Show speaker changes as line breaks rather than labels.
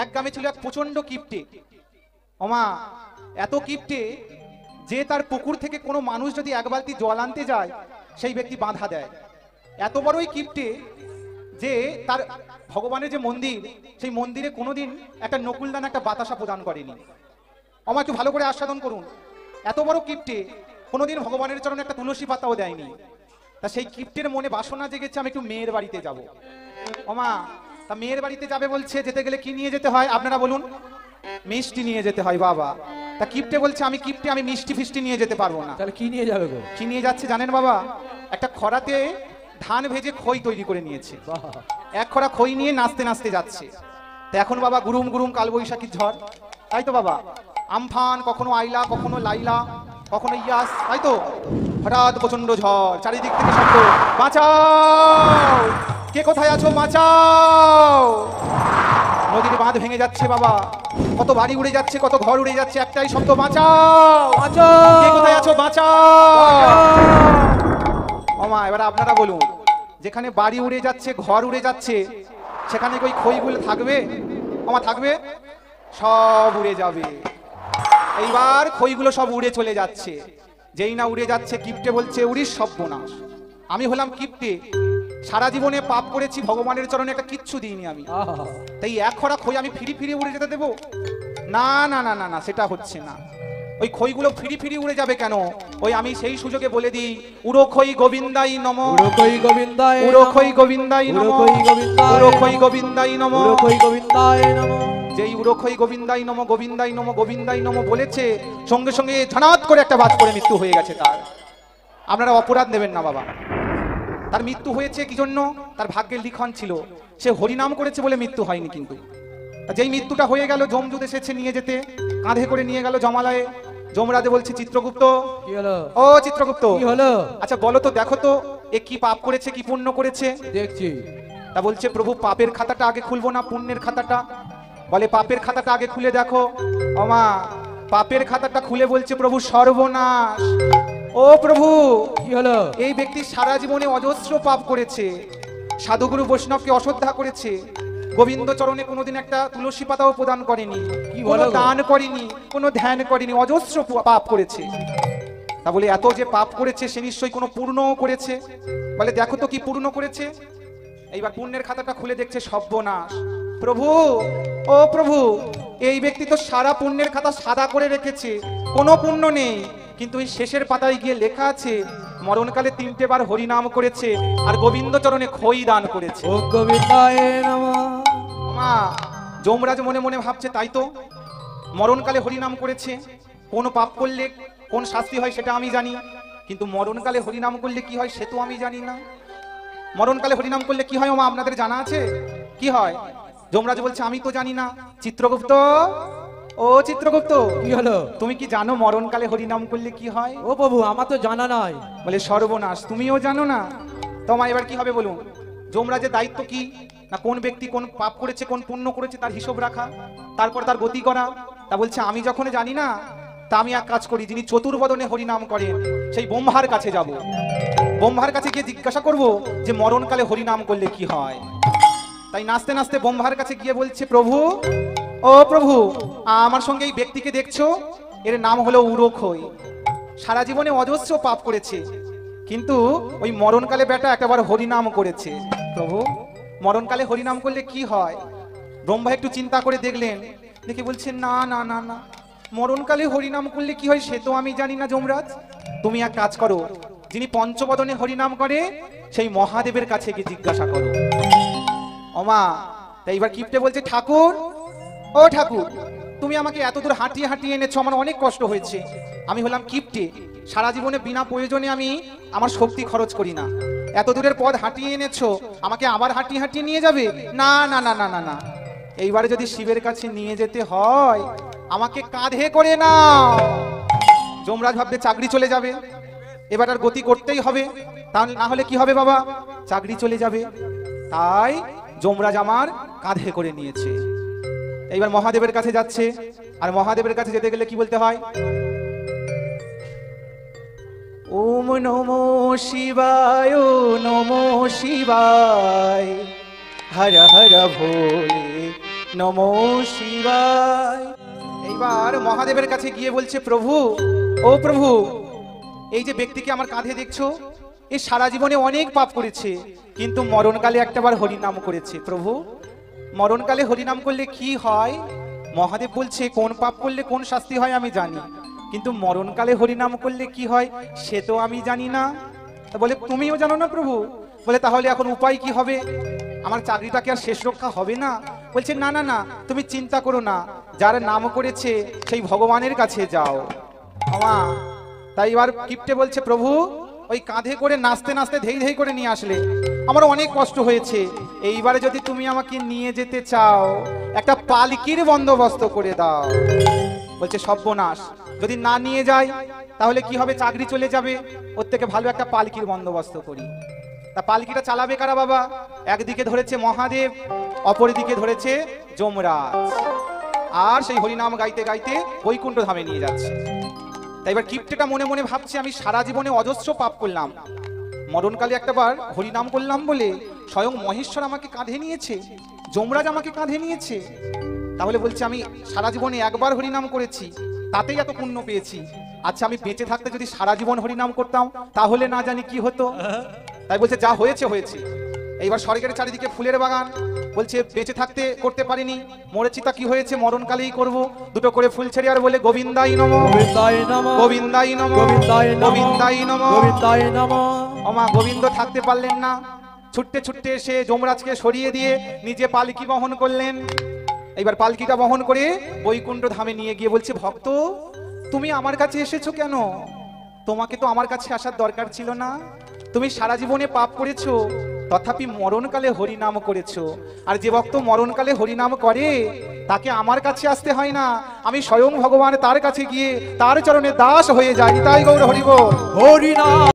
এক গ্রামে ছিল এক প্রচন্ড কিপ্টে। ওমা, এত কিপ্টে যে তার পুকুর থেকে কোনো মানুষ যদি এক বালতি জল আনতে যায় সেই ব্যক্তি বাধা দেয়। এত বড়ই কিপ্টে যে তার ভগবানের যে মন্দির, সেই মন্দিরে কোনোদিন একটা নকুলদান একটা বাতাসা প্রদান করেনি। ওমা, একটু ভালো করে আস্বাদন করুন। এত বড় কিপ্টে কোনোদিন ভগবানের চরণে একটা তুলসী পাতাও দেয়নি। তা সেই কিপ্টের মনে বাসনা জেগেছে আমি একটু মেয়ের বাড়িতে যাব। ওমা, তা মেয়ের বাড়িতে যাবে বলছে, যেতে গেলে কি নিয়ে যেতে হয় আপনারা বলুন? মিষ্টি নিয়ে যেতে হয় বাবা। তা কিপ্টে বলছে আমি কিপ্টে, আমি মিষ্টি ফিষ্টি নিয়ে যেতে পারবো না।
তাহলে কি নিয়ে যাবে গো?
কি নিয়ে যাচ্ছে জানেন বাবা? একটা খরাতে ধান ভেজে খই তৈরি করে নিয়েছে। এক খরা খই নিয়ে নাচতে নাচতে যাচ্ছে। তো এখন বাবা গুরুম গুরুম কালবৈশাখীর ঝড়, তাই তো বাবা? আমফান, কখনো আইলা, কখনো লাইলা, কখনো ইয়াস, তাই তো? হঠাৎ প্রচন্ড ঝড়, চারিদিক থেকে শব্দ, বাঁচাও, কে কোথায় আছো, বাঁচাও। নদীর বাঁধ ভেঙে যাচ্ছে বাবা, কত বাড়ি উড়ে যাচ্ছে, কত ঘর উড়ে যাচ্ছে, একটাই শব্দ, বাঁচাও, কে কোথায় আছো, বাঁচাও। ওমা, এবার আপনারা বলুন, যেখানে বাড়ি উড়ে যাচ্ছে, ঘর উড়ে যাচ্ছে, সেখানে ওই খইগুলো থাকবে? ওমা, থাকবে? সব উড়ে যাবে। এইবার খইগুলো সব উড়ে চলে যাচ্ছে। যেই না উড়ে যাচ্ছে, কিপ্টে বলছে উড়িস সর্বনাশ, আমি হলাম কিপ্টে, সারা জীবনে পাপ করেছি, ভগবানের চরণে একটা কিচ্ছু দিইনি আমি, তাই এক খরা খই আমি ফিরি ফিরি উড়ে যেতে দেবো? না না না না না, সেটা হচ্ছে না। ওই খইগুলো ফিরি ফিরি উড়ে যাবে কেন? ওই আমি সেই সুযোগে বলে দিই, উড়ো খই গোবিন্দাই নমঃ,
উড়ো খই গোবিন্দায়,
উড়ো খই গোবিন্দাই নমঃ, উড়ো খই গোবিন্দাই নমঃ,
উড়ো খই গোবিন্দায় নমঃ।
যেই উড়ো খই গোবিন্দাই নমঃ, গোবিন্দাই নমঃ, গোবিন্দাই নমঃ বলেছে, সঙ্গে সঙ্গে ঝনাত করে একটা বাজ করে মৃত্যু হয়ে গেছে তার। আপনারা অপরাধ নেবেন না বাবা। তার মৃত্যু হয়েছে কি জন্য? তার ভাগ্যের লিখন ছিল, সে হরিনাম করেছে বলে মৃত্যু হয়নি। কিন্তু যেই মৃত্যুটা হয়ে গেল, যমদূত এসেছে নিয়ে যেতে, কাঁধে করে নিয়ে গেল জমালয়ে। যমরাজে বলছে, চিত্রগুপ্ত,
কি হলো?
ও চিত্রগুপ্ত,
কি হলো?
আচ্ছা বলো তো, দেখো তো এ কি পাপ করেছে, কি পুণ্য করেছে?
দেখছি।
তা বলছে, প্রভু পাপের খাতাটা আগে খুলবো না পুণ্যের খাতাটা? বলে পাপের খাতাটা আগে খুলে দেখো। ওমা, পাপের খাতাটা খুলে বলছে, প্রভু সর্বনাশ, ও প্রভু,
কি হলো?
এই ব্যক্তি সারা জীবনে অজস্র পাপ করেছে, সাধুগুরু বৈষ্ণবকে অশ্রদ্ধা করেছে, গোবিন্দ চরণে কোনোদিন একটা তুলসী পাতাও প্রদান করেনি, কোনো দান করেনি, কোনো ধ্যান করেনি, অজস্র পাপ করেছে। তা বলে এত যে পাপ করেছে, সে নিশ্চয়ই কোনো পূর্ণও করেছে। বলে দেখো তো কি পূর্ণ করেছে। এইবার পুণ্যের খাতাটা খুলে দেখছে, সর্বনাশ, প্রভু, ও প্রভু, এই ব্যক্তি তো সারা পুণ্যের খাতা সাদা করে রেখেছে, কোনো পুণ্য নেই, কিন্তু এই শেষের পাতায় গিয়ে লেখা আছে মরণকালে 3টে বার হরিনাম করেছে আর গোবিন্দ চরণে খই দান করেছে।
ও গোবিন্দায় নমঃ।
মা, যমরাজ মনে মনে ভাবছে, তাই তো, মরণকালে হরিনাম করেছে, কোন পাপ করলে কোন শাস্তি হয় সেটা আমি জানি, কিন্তু মরণকালে হরিনাম করলে কি হয় সে তো আমি জানি না। মরণকালে হরিনাম করলে কি হয় মা, আপনাদের জানা আছে কি হয়? যমরাজ বলছে, আমি তো জানি না। চিত্রগুপ্ত, ও চিত্রগুপ্ত,
কি হলো?
তুমি কি জানো মরণকালে হরিনাম করলে কি হয়?
ও প্রভু, আমার তো জানা নাই।
বলে সর্বনাশ, তুমিও জানো না? তোমার এবার কি হবে বলুন? যমরাজের দায়িত্ব কি না, কোন ব্যক্তি কোন পাপ করেছে, কোন পুণ্য করেছে তার হিসাব রাখা, তারপর তার গতি করা। তা বলছে, আমি যখন জানি না, তা আমি এক কাজ করি, যিনি চতুর্বদনে হরিনাম করেন সেই ব্রহ্মার কাছে যাব, ব্রহ্মার কাছে গিয়ে জিজ্ঞাসা করব যে মরণকালে হরিনাম করলে কি হয়। তাই নাচতে নাচতে ব্রহ্মার কাছে গিয়ে বলছে, প্রভু, ও প্রভু, আমার সঙ্গে এই ব্যক্তিকে দেখছো, এর নাম হলো উড়ো খই, সারা জীবনে অজস্র পাপ করেছে, কিন্তু ওই মরণকালে বেটা একেবারে হরিনাম করেছে। প্রভু, মরণকালে হরিনাম করলে কি হয়? ব্রহ্মা একটু চিন্তা করে দেখলেন, দেখে বলছেন, না না না না, মরণকালে হরিনাম করলে কি হয় সে তো আমি জানি না যমরাজ। তুমি এক কাজ করো, যিনি পঞ্চবদনে হরিনাম করে সেই মহাদেবের কাছে গিয়ে জিজ্ঞাসা করো। ওমা, তাই এবার কিপ্টে বলছে, ঠাকুর, ও ঠাকুর, তুমি আমাকে এত দূর হাঁটিয়ে হাঁটিয়ে এনেছো, আমার অনেক কষ্ট হয়েছে, আমি হলাম কিপ্টে, সারা জীবনে বিনা প্রয়োজনে আমি আমার শক্তি খরচ করি না, এত দূরের পথ হাঁটিয়ে এনেছো, আমাকে আবার হাঁটিয়ে হাঁটিয়ে নিয়ে যাবে? না না না না না না, এইবারে যদি শিবের কাছে নিয়ে যেতে হয় আমাকে কাঁধে করে নাও। যমরাজ ভাববে চাকরি চলে যাবে, এবার আর গতি করতেই হবে, তাহলে না হলে কি হবে বাবা, চাকরি চলে যাবে। তাই যমরাজ আমার কাঁধে করে নিয়েছে। এইবার মহাদেবের কাছে যাচ্ছে, আর মহাদেবের কাছে যেতে গেলে কি বলতে হয়? ওম নমো শিবায়, নমো শিবায়, হর হর ভোলে নমো শিবায়। এইবার মহাদেবের কাছে গিয়ে বলছে, প্রভু ও প্রভু, এই যে ব্যক্তিকে আমার কাঁধে দেখছো, এ সারা জীবনে অনেক পাপ করেছে, কিন্তু মরণকালে একটাবার হরিনাম করেছে। প্রভু, মরণকালে হরিনাম করলে কি হয়? মহাদেব বলছে, কোন পাপ করলে কোন শাস্তি হয় আমি জানি, কিন্তু মরণকালে হরিনাম করলে কি হয় সে তো আমি জানি না। তা বলে, তুমিও জানো না প্রভু? বলে, তাহলে এখন উপায় কি হবে? আমার চাকরিটা কি আর শেষ রক্ষা হবে না? বলছে, না না না, তুমি চিন্তা করো না, যার নাম করেছে সেই ভগবানের কাছে যাও। আমা তাই এবার কিপ্টে বলছে, প্রভু ওই কাঁধে করে নাচতে নাচতে ধেই ধেই করে নিয়ে আসলে, আমার অনেক কষ্ট হয়েছে, এইবারে যদি তুমি আমাকে নিয়ে যেতে চাও একটা পালকির বন্দোবস্ত করে দাও। বলছে, সর্বনাশ, যদি না নিয়ে যাই তাহলে কি হবে? চাকরি চলে যাবে, ওর থেকে ভালো একটা পালকির বন্দোবস্ত করি। তা পালকিটা চালাবে কারা বাবা? একদিকে ধরেছে মহাদেব, অপরদিকে ধরেছে যমরাজ, আর সেই হরিনাম গাইতে গাইতে বৈকুণ্ঠ ধামে নিয়ে যাচ্ছে। তাই এবার কিপ্টেটা মনে মনে ভাবছে, আমি সারা জীবনে অজস্র পাপ করলাম, মরণকালে একটাবার হরিনাম করলাম বলে স্বয়ং মহেশ্বর আমাকে কাঁধে নিয়েছে, যমরাজ আমাকে কাঁধে নিয়েছে। তাহলে বলছে, আমি সারা জীবনে একবার হরিনাম করেছি, তাতেই এত পুণ্য পেয়েছি। আচ্ছা, আমি বেঁচে থাকতে যদি সারা জীবন হরিনাম করতাম তাহলে না জানি কি হতো। তাই বলছে, যা হয়েছে হয়েছে। এইবার স্বর্গের চারিদিকে ফুলের বাগান, বলছে বেঁচে থাকতে করতে পারিনি, মরেছি তা কি হয়েছে, মরণকালেই করব। দুটো করে ফুল ছেড়ে আর বলে, গোবিন্দাই নমঃ,
গোবিন্দায় নমঃ,
গোবিন্দাই নমঃ,
গোবিন্দায় নমঃ,
গোবিন্দাই নমঃ।
গোবিন্দায় নমঃ।
ওমা গোবিন্দ থাকতে পারলেন না, ছুটতে ছুটতে এসে যমরাজকে সরিয়ে দিয়ে নিজে পালকি বহন করলেন। এইবার পালকিটা বহন করে বৈকুণ্ঠ ধামে নিয়ে গিয়ে বলছে, ভক্ত তুমি আমার কাছে এসেছো কেন? তোমাকে তো আমার কাছে আসার দরকার ছিল না, তুমি সারা জীবনে পাপ করেছো, তথাপি মরণকালে হরিনাম করেছো। আর যে ভক্ত মরণকালে হরিনাম করে তাকে আমার কাছে আসতে হয় না, আমি স্বয়ং ভগবান তার কাছে গিয়ে তার চরণে দাস হয়ে যাই। তাই গৌর হরি বল।
হরি নাম